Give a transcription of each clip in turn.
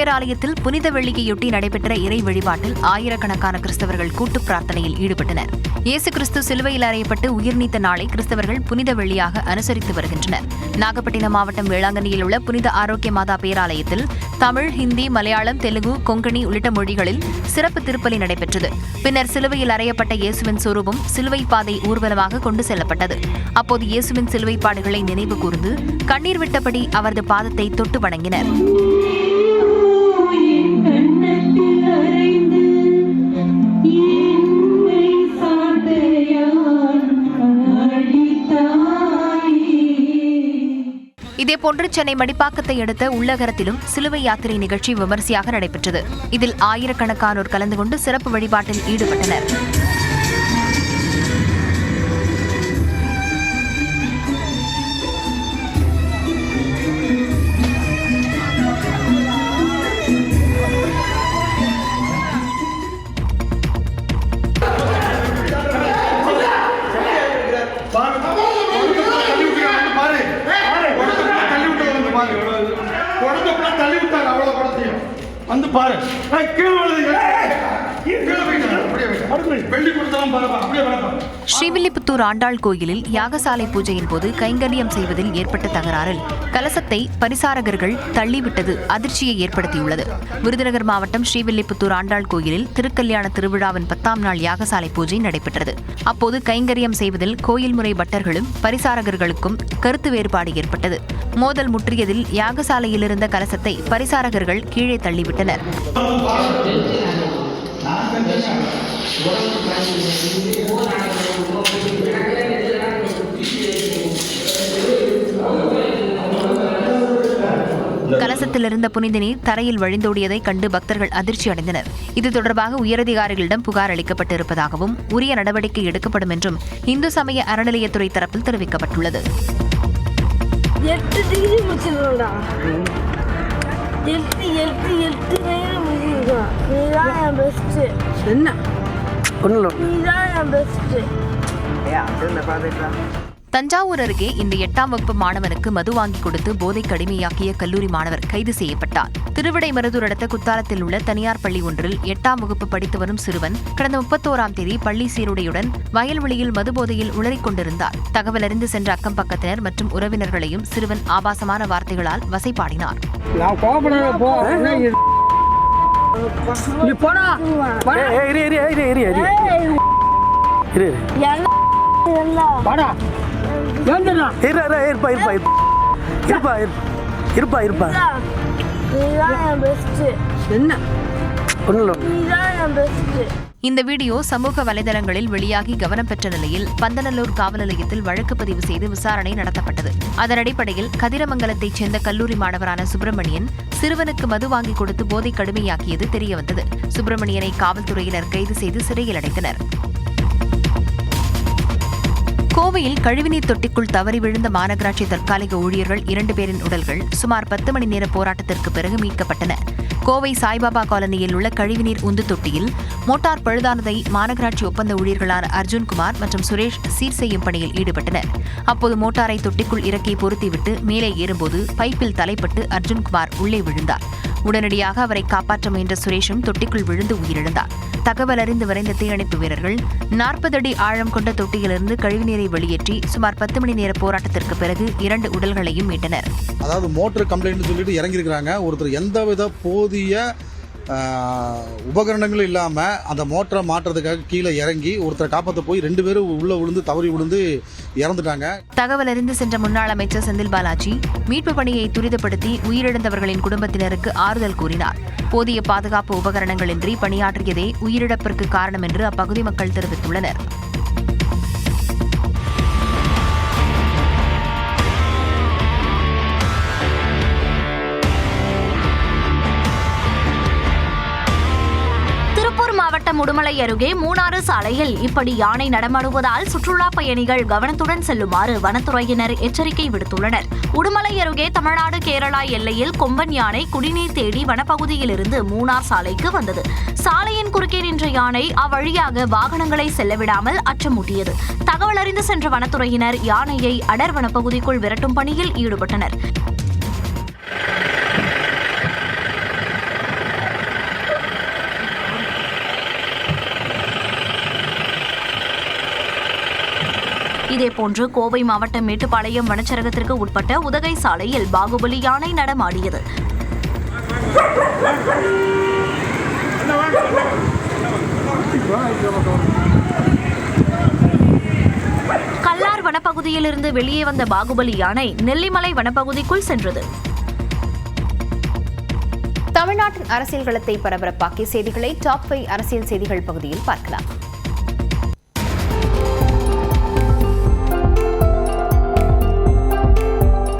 பேராலயத்தில் புனித வெள்ளியையொட்டி நடைபெற்ற இறை வழிபாட்டில் ஆயிரக்கணக்கான கிறிஸ்தவர்கள் கூட்டு பிரார்த்தனையில் ஈடுபட்டனர். இயேசு கிறிஸ்து சிலுவையில் அறையப்பட்டு உயிர்நீத்த நாளை கிறிஸ்தவர்கள் புனித வெள்ளியாக அனுசரித்து வருகின்றனர். நாகப்பட்டினம் மாவட்டம் வேளாங்கண்ணியில் உள்ள புனித ஆரோக்கிய மாதா பேராலயத்தில் தமிழ், ஹிந்தி, மலையாளம், தெலுங்கு, கொங்கணி உள்ளிட்ட மொழிகளில் சிறப்பு திருப்பலி நடைபெற்றது. பின்னர் சிலுவையில் அறையப்பட்ட இயேசுவின் சொரூபம் சிலுவை பாதை ஊர்வலமாக கொண்டு செல்லப்பட்டது. அப்போது இயேசுவின் சிலுவை பாடுகளை நினைவு கூர்ந்து கண்ணீர் விட்டபடி அவரது பாதத்தை தொட்டு வணங்கினர். இதேபோன்று சென்னை மடிப்பாக்கத்தை அடுத்த உள்ளகரத்திலும் சிலுவை யாத்திரை நிகழ்ச்சி விமரிசையாக நடைபெற்றது. இதில் ஆயிரக்கணக்கானோர் கலந்து கொண்டு சிறப்பு வழிபாட்டில் ஈடுபட்டனர். வந்து பாரு ஸ்ரீவில்லிபுத்தூர் ஆண்டாள் கோயிலில் யாகசாலை பூஜையின் போது கைங்கரியம் செய்வதில் ஏற்பட்ட தகராறில் கலசத்தை பரிசாரகர்கள் தள்ளிவிட்டது அதிர்ச்சியை ஏற்படுத்தியுள்ளது. விருதுநகர் மாவட்டம் ஸ்ரீவில்லிபுத்தூர் ஆண்டாள் கோயிலில் திருக்கல்யாண திருவிழாவின் 10ஆம் நாள் யாகசாலை பூஜை நடைபெற்றது. அப்போது கைங்கரியம் செய்வதில் கோயில் முறை பட்டர்களும் பரிசாரகர்களுக்கும் கருத்து வேறுபாடு ஏற்பட்டது. மோதல் முற்றியதில் யாகசாலையில் இருந்த கலசத்தை பரிசாரகர்கள் கீழே தள்ளிவிட்டனர். கலசத்தில் இருந்த புனித நீர் தரையில் வழிந்தோடியதை கண்டு பக்தர்கள் அதிர்ச்சி அடைந்தனர். இது தொடர்பாக உயரதிகாரிகளிடம் புகார் அளிக்கப்பட்டிருப்பதாகவும் உரிய நடவடிக்கை எடுக்கப்படும் என்றும் இந்து சமய அறநிலையத்துறை தரப்பில் தெரிவிக்கப்பட்டுள்ளது. 8 டிகிரி முடிச்சிருக்கா 8 நீதான் என் பெஸ்ட். என்ன நீதான் என் பெஸ்ட். தஞ்சாவூர் அருகே இந்த 8ஆம் வகுப்பு மாணவனுக்கு மது வாங்கி கொடுத்து போதைக்கு அடிமையாக்கிய கல்லூரி மாணவர் கைது செய்யப்பட்டார். திருவிடைமருதூர் அடுத்த குத்தாலத்தில் உள்ள தனியார் பள்ளி ஒன்றில் 8ஆம் வகுப்பு படித்து வரும் சிறுவன் கடந்த 31ஆம் தேதி பள்ளி சீருடையுடன் வயல்வெளியில் மது போதையில் உளறிக் கொண்டிருந்தார். தகவல் அறிந்து சென்ற அக்கம் பக்கத்தினர் மற்றும் உறவினர்களையும் சிறுவன் ஆபாசமான வார்த்தைகளால் வசைபாடினார். இந்த வீடியோ சமூக வலைதளங்களில் வெளியாகி கவனம் பெற்ற நிலையில் பந்தநல்லூர் காவல் நிலையத்தில் வழக்கு பதிவு செய்து விசாரணை நடத்தப்பட்டது. அதன் அடிப்படையில் கதிரமங்கலத்தைச் சேர்ந்த கல்லூரி மாணவரான சுப்பிரமணியன் சிறுவனுக்கு மது வாங்கி கொடுத்து போதை கடுமையாக்கியது தெரியவந்தது. சுப்பிரமணியனை காவல்துறையினர் கைது செய்து சிறையில் அடைத்தனர். கோவையில் கழிவுநீர் தொட்டிக்குள் தவறி விழுந்த மாநகராட்சி தற்காலிக ஊழியர்கள் 2 பேரின் உடல்கள் சுமார் 10 மணி நேர போராட்டத்திற்கு பிறகு மீட்கப்பட்டன. கோவை சாய்பாபா காலனியில் உள்ள கழிவுநீர் உந்து தொட்டியில் மோட்டார் பழுதானதை மாநகராட்சி ஒப்பந்த ஊழியர்களான அர்ஜுன்குமார் மற்றும் சுரேஷ் சீர் செய்யும் பணியில் ஈடுபட்டனர். அப்போது மோட்டாரை தொட்டிக்குள் இறக்கி பொருத்திவிட்டு மேலே ஏறும்போது பைப்பில் தலைப்பட்டு அர்ஜுன்குமார் உள்ளே விழுந்தார். உடனடியாக அவரை காப்பாற்ற முயன்ற சுரேஷும் தொட்டிக்குள் விழுந்து உயிரிழந்தார். தகவல் அறிந்து விரைந்த தீயணைப்பு வீரர்கள் 40 அடி ஆழம் கொண்ட தொட்டியிலிருந்து கழிவுநீரை வெளியேற்றி சுமார் 10 மணி நேர போராட்டத்திற்கு பிறகு 2 உடல்களையும் மீட்டனர். அதாவது மோட்டர் கம்ப்ளைண்ட் சொல்லிட்டு இறங்கியிருக்கிறாங்க. ஒருத்தர் எந்தவித போதிய உபகரணங்களும் இல்லாமல் அந்த மோட்டரை மாற்றுறதுக்காக கீழே இறங்கி ஒருத்தரை காப்பாற்ற போய் 2 பேரும் உள்ள விழுந்து தவறி விழுந்து இறந்துட்டாங்க. தகவல் அறிந்து சென்ற முன்னாள் அமைச்சர் செந்தில் பாலாஜி மீட்பு பணியை துரிதப்படுத்தி உயிரிழந்தவர்களின் குடும்பத்தினருக்கு ஆறுதல் கூறினார். போதிய பாதுகாப்பு உபகரணங்களின்றி பணியாற்றியதே உயிரிழப்பிற்கு காரணம் என்று அப்பகுதி மக்கள் தெரிவித்துள்ளனர். மாவட்டம் உடுமலை அருகே மூணாறு சாலையில் இப்படி யானை நடமாடுவதால் சுற்றுலா பயணிகள் கவனத்துடன் செல்லுமாறு வனத்துறையினர் எச்சரிக்கை விடுத்துள்ளனர். உடுமலை அருகே தமிழ்நாடு கேரளா எல்லையில் கொம்பன் யானை குடிநீர் தேடி வனப்பகுதியிலிருந்து மூணார் சாலைக்கு வந்தது. சாலையின் குறுக்கே நின்ற யானை அவ்வழியாக வாகனங்களை செல்லவிடாமல் அச்சமூட்டியது. தகவல் அறிந்து சென்ற வனத்துறையினர் யானையை அடர் வனப்பகுதிக்குள் விரட்டும் பணியில் ஈடுபட்டனர். இதேபோன்று கோவை மாவட்டம் மேட்டுப்பாளையம் வனச்சரகத்திற்கு உட்பட்ட உதகை சாலையில் பாகுபலி யானை நடமாடியது. கல்லார் வனப்பகுதியிலிருந்து வெளியே வந்த பாகுபலி யானை நெல்லிமலை வனப்பகுதிக்குள் சென்றது. தமிழ்நாட்டின் அரசியல் களத்தை பரபரப்பாக்கிய செய்திகளை டாப் 5 அரசியல் செய்திகள் பகுதியில் பார்க்கலாம்.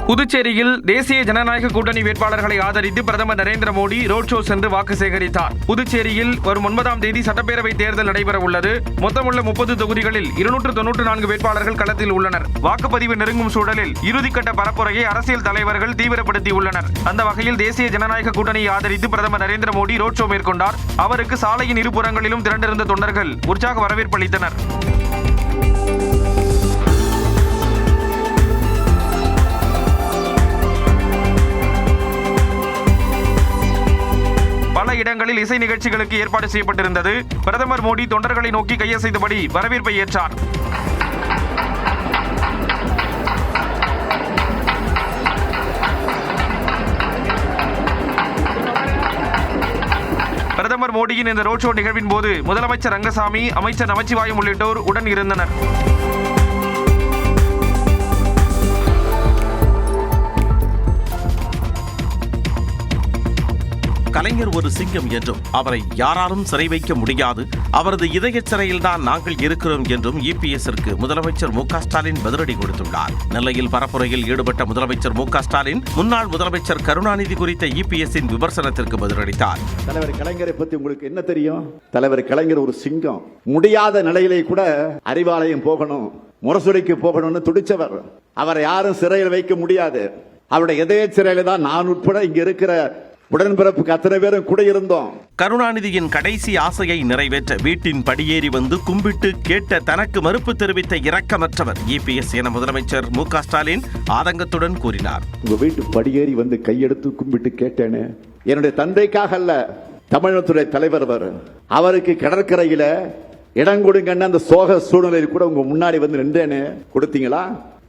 புதுச்சேரியில் தேசிய ஜனநாயக கூட்டணி வேட்பாளர்களை ஆதரித்து பிரதமர் நரேந்திர மோடி ரோட் ஷோ சென்று வாக்கு சேகரித்தார். புதுச்சேரியில் வரும் 9ஆம் தேதி சட்டப்பேரவை தேர்தல் நடைபெற உள்ளது. மொத்தமுள்ள 30 தொகுதிகளில் 294 வேட்பாளர்கள் களத்தில் உள்ளனர். வாக்குப்பதிவு நெருங்கும் சூழலில் இறுதிக்கட்ட பரப்புரையை அரசியல் தலைவர்கள் தீவிரப்படுத்தியுள்ளனர். அந்த வகையில் தேசிய ஜனநாயக கூட்டணியை ஆதரித்து பிரதமர் நரேந்திர மோடி ரோட் ஷோ மேற்கொண்டார். அவருக்கு சாலையின் இருபுறங்களிலும் திரண்டிருந்த தொண்டர்கள் உற்சாக வரவேற்பு அளித்தனர். பல இடங்களில் இசை நிகழ்ச்சிகளுக்கு ஏற்பாடு செய்யப்பட்டிருந்தது. பிரதமர் மோடி தொண்டர்களை நோக்கி கையசைத்தபடி வரவேற்பை ஏற்றார். பிரதமர் மோடியின் இந்த ரோட் ஷோ நிகழ்வின் போது முதலமைச்சர் ரங்கசாமி, அமைச்சர் நமச்சிவாயம் உள்ளிட்டோர் உடன் இருந்தனர். கலைஞர் ஒரு சிங்கம் என்றும் அவரை யாராலும் சிறை வைக்க முடியாது, அவரது இதய சிறையில்தான் நாங்கள் இருக்கிறோம் என்றும் இபிஎஸ்ற்கு முதலமைச்சர் மு.க. ஸ்டாலின் பதிலடி கொடுத்துள்ளார். நெல்லையில் பரப்புரையில் ஈடுபட்ட முதலமைச்சர் மு.க. ஸ்டாலின் முன்னாள் முதலமைச்சர் கருணாநிதி குறித்த இபிஎஸ்ஸின் விமர்சனத்திற்கு பதிலளித்தார். தலைவர் கலைஞரை பத்தி உங்களுக்கு என்ன தெரியும்? தலைவர் கலைஞர் ஒரு சிங்கம். முடியாத நிலையிலே கூட அறிவாலயம் போகணும், முரசொலிக்கு போகணும்னு துடிச்சவர். அவரை யாரும் சிறையில் வைக்க முடியாது. அவருடைய இதய சிறையில தான் நான் உட்பட இங்க இருக்கிற உடன்பிறப்புக்கு அத்தனை பேரும் கூட இருந்தோம். கருணாநிதியின் கடைசி ஆசையை நிறைவேற்ற வீட்டின் படியேறி வந்து கும்பிட்டு கேட்ட தனக்கு மறுப்பு தெரிவித்த இரக்கமற்றவர் இபிஎஸ் என முதலமைச்சர் மு.க. ஸ்டாலின் ஆதங்கத்துடன் கூறினார். உங்க வீட்டு படியேறி வந்து கையெடுத்து கும்பிட்டு கேட்டேனே, என்னுடைய தந்தைக்காக அல்ல, தமிழகத்துறை தலைவர் அவருக்கு கடற்கரையில இடம் கொடுங்கன்னு அந்த சோக சூழ்நிலையில் கூட உங்க முன்னாடி வந்து நின்றேனே, கொடுத்தீங்களா?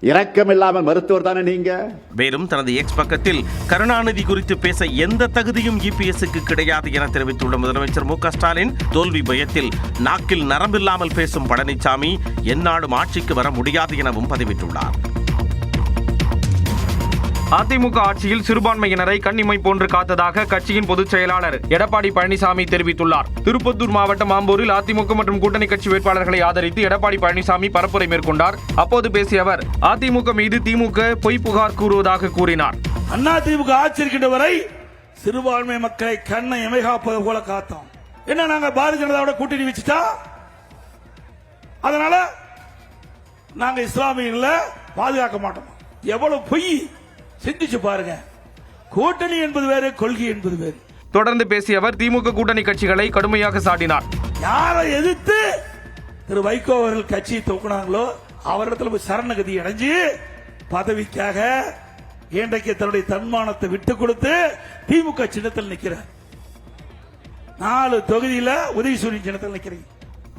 இரக்கம் இல்லாமல் மருத்துவர் தானே நீங்க. மேலும் தனது எக்ஸ் பக்கத்தில் கருணாநிதி குறித்து பேச எந்த தகுதியும் இபிஎஸ்க்கு கிடையாது என தெரிவித்துள்ள முதலமைச்சர் மு.க. ஸ்டாலின் தோல்வி பயத்தில் நாக்கில் நரம்பில்லாமல் பேசும் பழனிசாமி எந்நாடும் ஆட்சிக்கு வர முடியாது எனவும் பதிவிட்டுள்ளார். அதிமுக ஆட்சியில் சிறுபான்மையினரை கண்ணிமை போன்று காத்ததாக கட்சியின் பொதுச் செயலாளர் எடப்பாடி பழனிசாமி தெரிவித்துள்ளார். திருப்பத்தூர் மாவட்டம் ஆம்பூரில் அதிமுக மற்றும் கூட்டணி கட்சி வேட்பாளர்களை ஆதரித்து எடப்பாடி பழனிசாமி பரப்புரை மேற்கொண்டார். அப்போது பேசிய அவர் அதிமுக மீது திமுக பொய் புகார் கூறுவதாக கூறினார். அதிமுக ஆட்சி இருக்கின்ற வரை சிறுபான்மை மக்களை கண்ணை எமைகாப்பது போல காத்தோம். என்ன நாங்க பாரதிய ஜனதாவோட கூட்டணி வச்சுட்டா அதனால நாங்க இஸ்லாமியர்களை பாதுகாக்க மாட்டோம். எவ்வளவு பொய் சிந்திச்சு பாருங்க. கூட்டணி என்பது வேறு, கொள்கை என்பது வேறு. தொடர்ந்து பேசிய அவர் திமுக கூட்டணி கட்சிகளை கடுமையாக சாடினார். யாரை எதிர்த்து திரு வைகோ அவர்கள் கட்சியை தூக்கினாங்களோ அவரிடத்துல சரணகதி அடைஞ்சு பதவிக்காக இன்றைக்கு தன்னுடைய தன்மானத்தை விட்டுக் கொடுத்து திமுக சின்னத்தில் நிற்கிறார். 4 தொகுதியில உதயசூரியன் சின்னத்தில் நிற்கிறீங்க.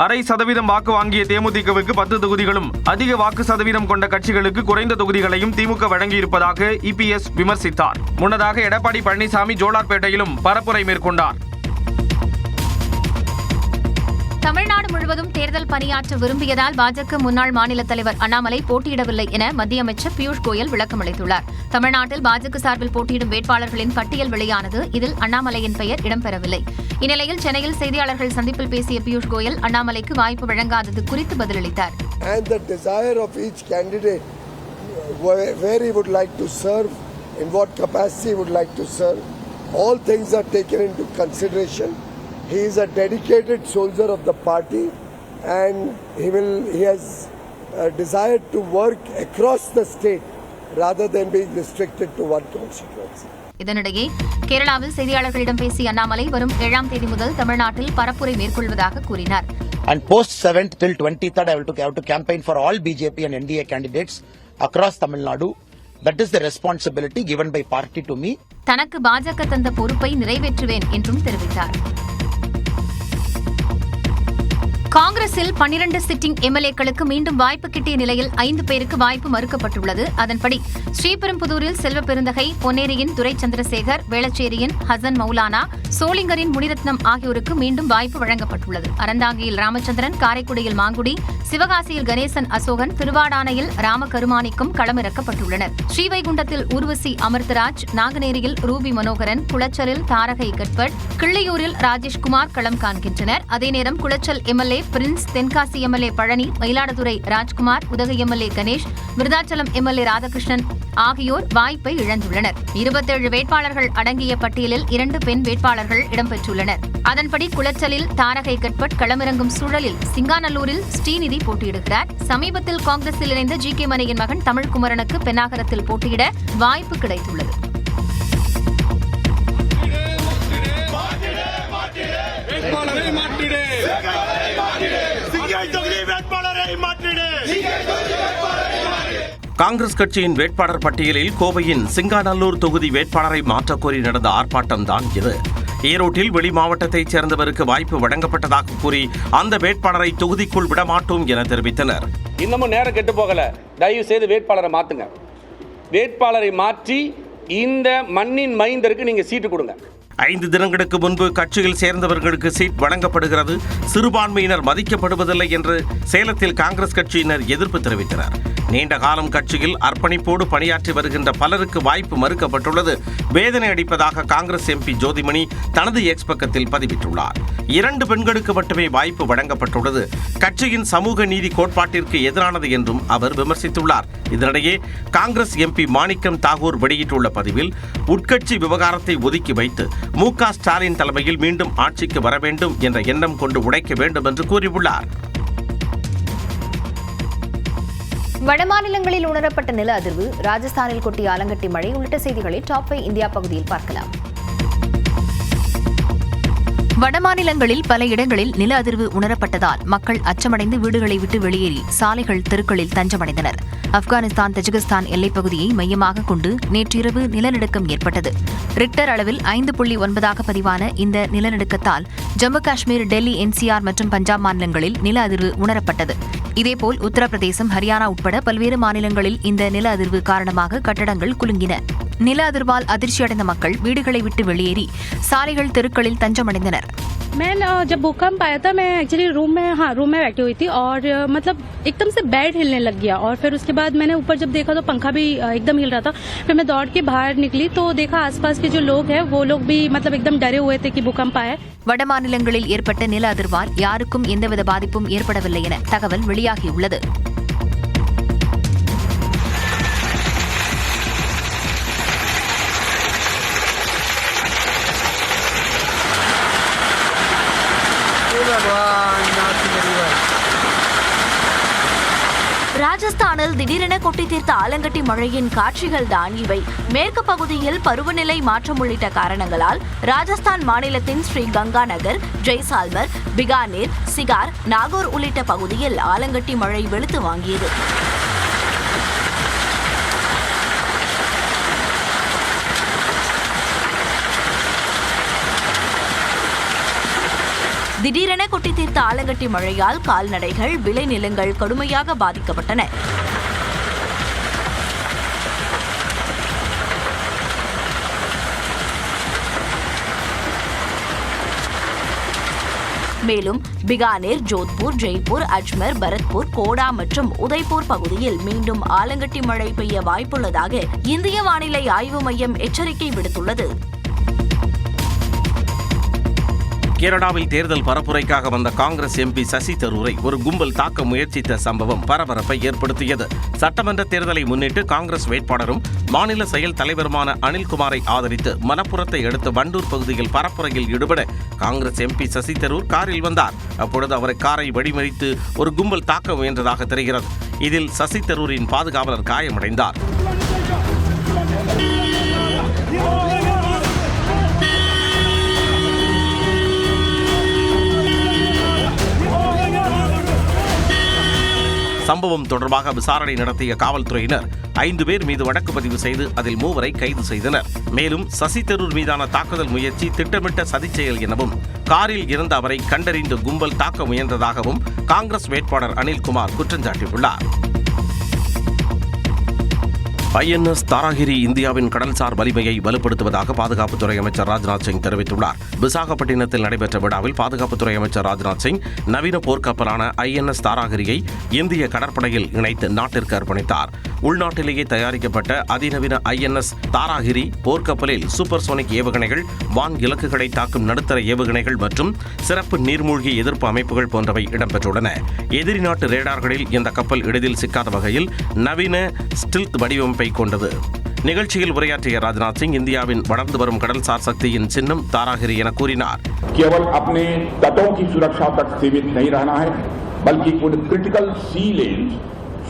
0.5% வாக்கு வாங்கிய தேமுதிகவுக்கு 10 தொகுதிகளும் அதிக வாக்கு சதவீதம் கொண்ட கட்சிகளுக்கு குறைந்த தொகுதிகளையும் திமுக வழங்கியிருப்பதாக இபிஎஸ் விமர்சித்தார். முன்னதாக எடப்பாடி பழனிசாமி ஜோலார்பேட்டையிலும் பரப்புரை மேற்கொண்டார். தமிழ்நாடு முழுவதும் தேர்தல் பணியாற்ற விரும்பியதால் பாஜக முன்னாள் மாநில தலைவர் அண்ணாமலை போட்டியிடவில்லை என மத்திய அமைச்சர் பியூஷ் கோயல் விளக்கம் அளித்துள்ளார். தமிழ்நாட்டில் பாஜக சார்பில் போட்டியிடும் வேட்பாளர்களின் பட்டியல் வெளியானது. இதில் அண்ணாமலையின் பெயர் இடம்பெறவில்லை. இந்நிலையில் சென்னையில் செய்தியாளர்கள் சந்திப்பில் பேசிய பியூஷ் கோயல் அண்ணாமலைக்கு வாய்ப்பு வழங்காதது குறித்து பதிலளித்தார். He is a dedicated soldier of the party and he has desired to work across the state rather than being restricted to one constituency. இதனிடையே கேரளாவில் செய்தியாளர்களிடம் பேசிய அண்ணாமலை வரும் 7ஆம் தேதி முதல் தமிழ்நாட்டில் பரப்புரை மேற்கொள்வதாக கூறினார். And post 7th till 23rd I have to campaign for all BJP and NDA candidates across Tamil Nadu. That is the responsibility given by party to me. தனக்கு பாஜக தந்த பொறுப்பை நிறைவேற்றுவேன் என்றும் தெரிவித்தார். காங்கிரஸில் 12 சிட்டிங் எம்எல்ஏக்களுக்கு மீண்டும் வாய்ப்பு கிட்டிய நிலையில் 5 பேருக்கு வாய்ப்பு மறுக்கப்பட்டுள்ளது. அதன்படி ஸ்ரீபெரும்புதூரில் செல்வ பெருந்தகை, பொன்னேரியின் துரை சந்திரசேகர், வேளச்சேரியின் ஹசன் மௌலானா, சோளிங்கரின் முனிரத்னம் ஆகியோருக்கு மீண்டும் வாய்ப்பு வழங்கப்பட்டுள்ளது. அறந்தாங்கியில் ராமச்சந்திரன், காரைக்குடியில் மாங்குடி, சிவகாசியில் கணேசன் அசோகன், திருவாடானையில் ராமகருமானிக்கும் களமிறக்கப்பட்டுள்ளனர். ஸ்ரீவைகுண்டத்தில் ஊர்வசி அமிர்தராஜ், நாங்குநேரியில் ரூபி மனோகரன், குளச்சலில் தாரகை கட்பட், கிள்ளையூரில் ராஜேஷ்குமார் களம் காண்கின்றனர். அதேநேரம் Kulachal MLA Prince, Tenkasi MLA Palani, Mayiladuthurai Rajkumar, Udhagai MLA Ganesh, Virudhachalam MLA Radhakrishnan ஆகியோர் வாய்ப்பை இழந்துள்ளனர். 27 வேட்பாளர்கள் அடங்கிய பட்டியலில் 2 பெண் வேட்பாளர்கள் இடம்பெற்றுள்ளனர். அதன்படி குளச்சலில் தாரகை கட்பட் களமிறங்கும் சூழலில் சிங்காநல்லூரில் ஸ்ரீநிதி போட்டியிடுகிறார். சமீபத்தில் காங்கிரஸில் இணைந்த ஜி.கே. மணியின் மகன் தமிழ்குமரனுக்கு பென்னாகரத்தில் போட்டியிட வாய்ப்பு கிடைத்துள்ளது. காங்கிரஸ் கட்சியின் வேட்பாளர் பட்டியலில் கோவையின் சிங்காநல்லூர் தொகுதி வேட்பாளரை மாற்றக்கோரி நடந்த ஆர்ப்பாட்டம்தான் இது. ஈரோட்டில் வெளி மாவட்டத்தைச் சேர்ந்தவருக்கு வாய்ப்பு வழங்கப்பட்டதாக கூறி அந்த வேட்பாளரை தொகுதிக்குள் விடமாட்டோம் என தெரிவித்தனர். இன்னமும் நேரம் கெட்டு போகல, தயவு செய்து வேட்பாளரை மாத்துங்க. வேட்பாளரை மாற்றி இந்த மண்ணின் மைந்தருக்கு நீங்க சீட்டு கொடுங்க. 5 தினங்களுக்கு முன்பு கட்சியில் சேர்ந்தவர்களுக்கு சீட் வழங்கப்படுகிறது, சிறுபான்மையினர் மதிக்கப்படுவதில்லை என்று சேலத்தில் காங்கிரஸ் கட்சியினர் எதிர்ப்பு தெரிவித்தனர். நீண்ட காலம் கட்சியில் அர்ப்பணிப்போடு பணியாற்றி வருகின்ற பலருக்கு வாய்ப்பு மறுக்கப்பட்டுள்ளது வேதனை அளிப்பதாக காங்கிரஸ் எம்பி ஜோதிமணி தனது எக்ஸ் பக்கத்தில் பதிவிட்டுள்ளார். 2 பெண்களுக்கு மட்டுமே வாய்ப்பு வழங்கப்பட்டுள்ளது கட்சியின் சமூக நீதி கோட்பாட்டிற்கு எதிரானது என்றும் அவர் விமர்சித்துள்ளார். இதனிடையே காங்கிரஸ் எம்பி மாணிக்கம் தாகூர் வெளியிட்டுள்ள பதிவில் உட்கட்சி விவகாரத்தை ஒதுக்கி வைத்து மு.க. ஸ்டாலின் தலைமையில் மீண்டும் ஆட்சிக்கு வர வேண்டும் என்ற எண்ணம் கொண்டு உடைக்க வேண்டும் என்று கூறியுள்ளார். வடமாநிலங்களில் உணரப்பட்ட நில அதிர்வு, ராஜஸ்தானில் கொட்டிய ஆலங்கட்டி மழை உள்ளிட்ட செய்திகளை டாப் 5 இந்தியா பகுதியில் பார்க்கலாம். வடமாநிலங்களில் பல இடங்களில் நில அதிர்வு உணரப்பட்டதால் மக்கள் அச்சமடைந்து வீடுகளை விட்டு வெளியேறி சாலைகள், தெருக்களில் தஞ்சமடைந்தனர். ஆப்கானிஸ்தான் தஜிகிஸ்தான் எல்லைப்பகுதியை மையமாக கொண்டு நேற்றிரவு நிலநடுக்கம் ஏற்பட்டது. ரிக்டர் அளவில் 5.9 பதிவான இந்த நிலநடுக்கத்தால் ஜம்மு காஷ்மீர், டெல்லி, NCR மற்றும் பஞ்சாப் மாநிலங்களில் நில அதிர்வு உணரப்பட்டது. இதேபோல் உத்தரப்பிரதேசம், ஹரியானா உட்பட பல்வேறு மாநிலங்களில் இந்த நில அதிர்வு காரணமாக கட்டடங்கள் குலுங்கின. நில அதிர்வால் அதிர்ச்சியடைந்த மக்கள் வீடுகளை விட்டு வெளியேறி சாலைகள், தெருக்களில் தஞ்சமடைந்தனர். मैं जब भूकंप आया था, मैं एक्चुअली रूम में बैठी हुई थी और मतलब एकदम से बेड हिलने लग गया और फिर उसके बाद मैंने ऊपर जब देखा तो पंखा भी एकदम हिल रहा था. फिर मैं दौड़ के बाहर निकली तो देखा आसपास के जो लोग हैं वो लोग भी मतलब एकदम डरे हुए थे कि भूकंप आया. வடமாநிலங்களில் ஏற்பட்ட நில அதிர்வால் யாருக்கும் எந்தவித பாதிப்பும் ஏற்படவில்லை என தகவல் வெளியாகியுள்ளது. ராஜஸ்தானில் திடீரென கொட்டி தீர்த்த ஆலங்கட்டி மழையின் காட்சிகள் தான் இவை. மேற்கு பகுதியில் பருவநிலை மாற்றம் உள்ளிட்ட காரணங்களால் ராஜஸ்தான் மாநிலத்தின் ஸ்ரீ கங்கா நகர், ஜெய்சால்மர், பிகானேர், சிகார், நாகூர் உள்ளிட்ட பகுதியில் ஆலங்கட்டி மழை வெளுத்து வாங்கியது. திடீரென கொட்டி தீர்த்த ஆலங்கட்டி மழையால் கால்நடைகள், விளைநிலங்கள் கடுமையாக பாதிக்கப்பட்டன. மேலும் பிகானேர், ஜோத்பூர், ஜெய்ப்பூர், அஜ்மர், பரத்பூர், கோடா மற்றும் உதய்பூர் பகுதியில் மீண்டும் ஆலங்கட்டி மழை பெய்ய வாய்ப்புள்ளதாக இந்திய வானிலை ஆய்வு மையம் எச்சரிக்கை விடுத்துள்ளது. கேரளாவில் தேர்தல் பரப்புரைக்காக வந்த காங்கிரஸ் எம்பி சசி தரூரை ஒரு கும்பல் தாக்க முயற்சித்த சம்பவம் பரபரப்பை ஏற்படுத்தியது. சட்டமன்ற தேர்தலை முன்னிட்டு காங்கிரஸ் வேட்பாளரும் மாநில செயல் தலைவருமான அனில்குமாரை ஆதரித்து மலப்புரத்தை அடுத்த வண்டூர் பகுதியில் பரப்புரையில் ஈடுபட காங்கிரஸ் எம்பி சசி தரூர் காரில் வந்தார். அப்பொழுது அவரை காரை வழிமறித்து ஒரு கும்பல் தாக்க முயன்றதாக தெரிகிறது. இதில் சசி தரூரின் பாதுகாவலர் காயமடைந்தார். சம்பவம் தொடர்பாக விசாரணை நடத்திய காவல்துறையினர் 5 பேர் மீது வழக்கு பதிவு செய்து அதில் 3 வரை கைது செய்தனர். மேலும் சசி தரூர் மீதான தாக்குதல் முயற்சி திட்டமிட்ட சதிச் செயல் எனவும் காரில் இருந்த அவரை கண்டறிந்து கும்பல் தாக்க முயன்றதாகவும் காங்கிரஸ் வேட்பாளர் அனில்குமார் குற்றம் சாட்டியுள்ளார். INS தாராகிரி இந்தியாவின் கடல்சார் வலிமையை வலுப்படுத்துவதாக பாதுகாப்புத்துறை அமைச்சர் ராஜ்நாத் சிங் தெரிவித்துள்ளார். விசாகப்பட்டினத்தில் நடைபெற்ற விழாவில் பாதுகாப்புத்துறை அமைச்சர் ராஜ்நாத் சிங் நவீன போர்க்கப்பலான INS தாராகிரியை இந்திய கடற்படையில் இணைத்து நாட்டிற்கு அர்ப்பணித்தார். உள்நாட்டிலேயே தயாரிக்கப்பட்ட அதிநவீன INS தாராகிரி போர்க்கப்பலில் சூப்பர்சோனிக் ஏவுகணைகள், வான் இலக்குகளை தாக்கும் நடுத்தர ஏவுகணைகள் மற்றும் சிறப்பு நீர்மூழ்கி எதிர்ப்பு அமைப்புகள் போன்றவை இடம்பெற்றுள்ளன. எதிரி நாட்டு ரேடார்களில் இந்த கப்பல் எளிதில் சிக்காத வகையில் நவீன ஸ்டில்த் வடிவமைப்பை கொண்டது. நிகழ்ச்சியில் உரையாற்றிய ராஜ்நாத் சிங் இந்தியாவின் வளர்ந்து வரும் கடல்சார் சக்தியின் சின்னம் தாராகிரி என கூறினார். केवल अपने तटों की सुरक्षा तक सीमित नहीं रहना है, बल्कि उन क्रिटिकल सी लेन्स,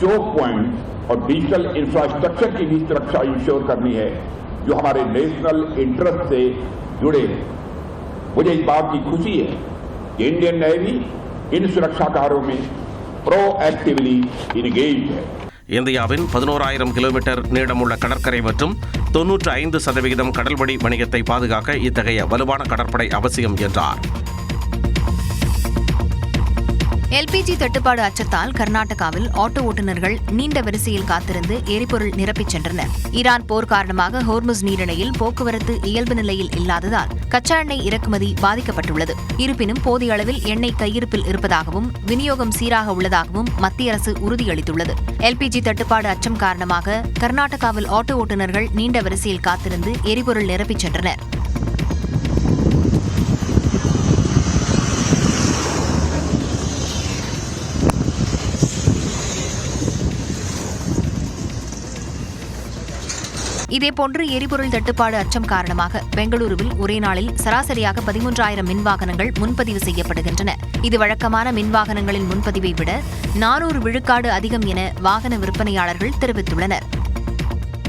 चोक पॉइंट और डिजिटल इंफ्रास्ट्रक्चर की भी सुरक्षा इंश्योर करनी है जो हमारे नेशनल इंटरेस्ट से जुड़े हैं. मुझे इस बात की खुशी है कि इंडियन नेवी इन सुरक्षा कार्यों में प्रोएक्टिवली इंगेज है. இந்தியாவின் 11,000 கிலோமீட்டர் நீளமுள்ள கடற்கரை மற்றும் 95% கடல்வழி வணிகத்தை பாதுகாக்க இத்தகைய வலுவான கடற்படை அவசியம் என்றார். LPG தட்டுப்பாடு அச்சத்தால் கர்நாடகாவில் ஆட்டோ ஓட்டுநர்கள் நீண்ட வரிசையில் காத்திருந்து எரிபொருள் நிரப்பிச் சென்றனர். ஈரான் போர் காரணமாக ஹோர்முஸ் நீரிணையில் போக்குவரத்து இயல்பு நிலையில் இல்லாததால் கச்சா எண்ணெய் இறக்குமதி பாதிக்கப்பட்டுள்ளது. இருப்பினும் போதிய அளவில் எண்ணெய் கையிருப்பில் இருப்பதாகவும் விநியோகம் சீராக உள்ளதாகவும் மத்திய அரசு உறுதியளித்துள்ளது. LPG தட்டுப்பாடு அச்சம் காரணமாக கர்நாடகாவில் ஆட்டோ ஓட்டுநர்கள் நீண்ட வரிசையில் காத்திருந்து எரிபொருள் நிரப்பிச் சென்றனர். இதேபோன்று எரிபொருள் தட்டுப்பாடு அச்சம் காரணமாக பெங்களூருவில் ஒரே நாளில் சராசரியாக 13,000 மின்வாகனங்கள் முன்பதிவு செய்யப்படுகின்றன. இது வழக்கமான மின்வாகனங்களின் முன்பதிவை விட 400 விழுக்காடு அதிகம் என வாகன விற்பனையாளர்கள் தெரிவித்துள்ளனர்.